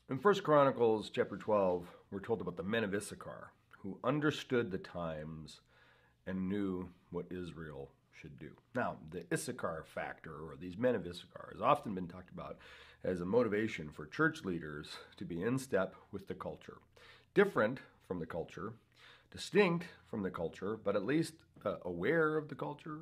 In 1 Chronicles chapter 12, we're told about the men of Issachar who understood the times and knew what Israel should do. Now, the Issachar factor, or these men of Issachar, has often been talked about as a motivation for church leaders to be in step with the culture. Different from the culture, distinct from the culture, but at least aware of the culture,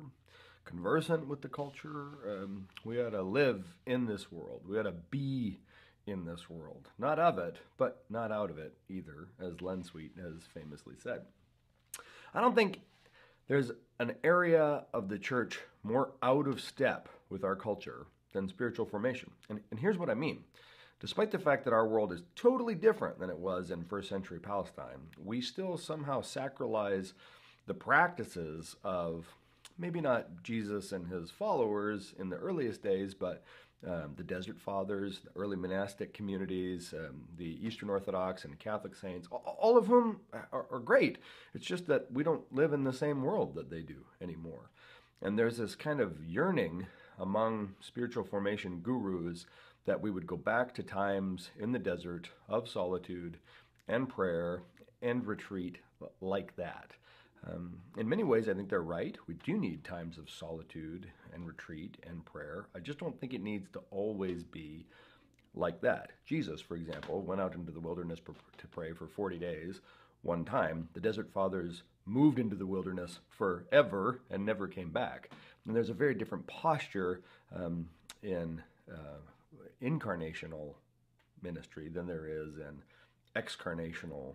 conversant with the culture. We ought to live in this world. We ought to be in this world. Not of it, but not out of it either, as Len Sweet has famously said. I don't think there's an area of the church more out of step with our culture than spiritual formation. And here's what I mean. Despite the fact that our world is totally different than it was in first century Palestine, we still somehow sacralize the practices of maybe not Jesus and his followers in the earliest days, but the Desert Fathers, the early monastic communities, the Eastern Orthodox and Catholic saints, all of whom are great. It's just that we don't live in the same world that they do anymore. And there's this kind of yearning among spiritual formation gurus that we would go back to times in the desert of solitude and prayer and retreat like that. In many ways, I think they're right. We do need times of solitude and retreat and prayer. I just don't think it needs to always be like that. Jesus, for example, went out into the wilderness to pray for 40 days one time. The Desert Fathers moved into the wilderness forever and never came back. And there's a very different posture in incarnational ministry than there is in excarnational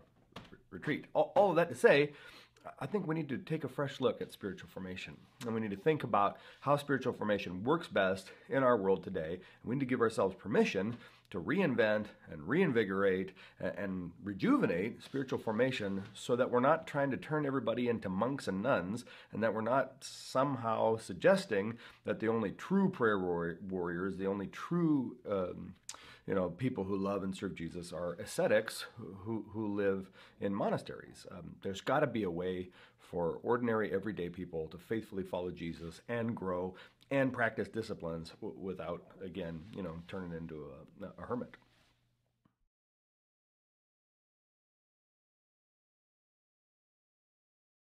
retreat. All of that to say, I think we need to take a fresh look at spiritual formation. And we need to think about how spiritual formation works best in our world today. And we need to give ourselves permission to reinvent and reinvigorate and rejuvenate spiritual formation so that we're not trying to turn everybody into monks and nuns, and that we're not somehow suggesting that the only true prayer warriors, the only true people who love and serve Jesus are ascetics who live in monasteries. There's got to be a way for ordinary, everyday people to faithfully follow Jesus and grow and practice disciplines without, again, turning into a hermit.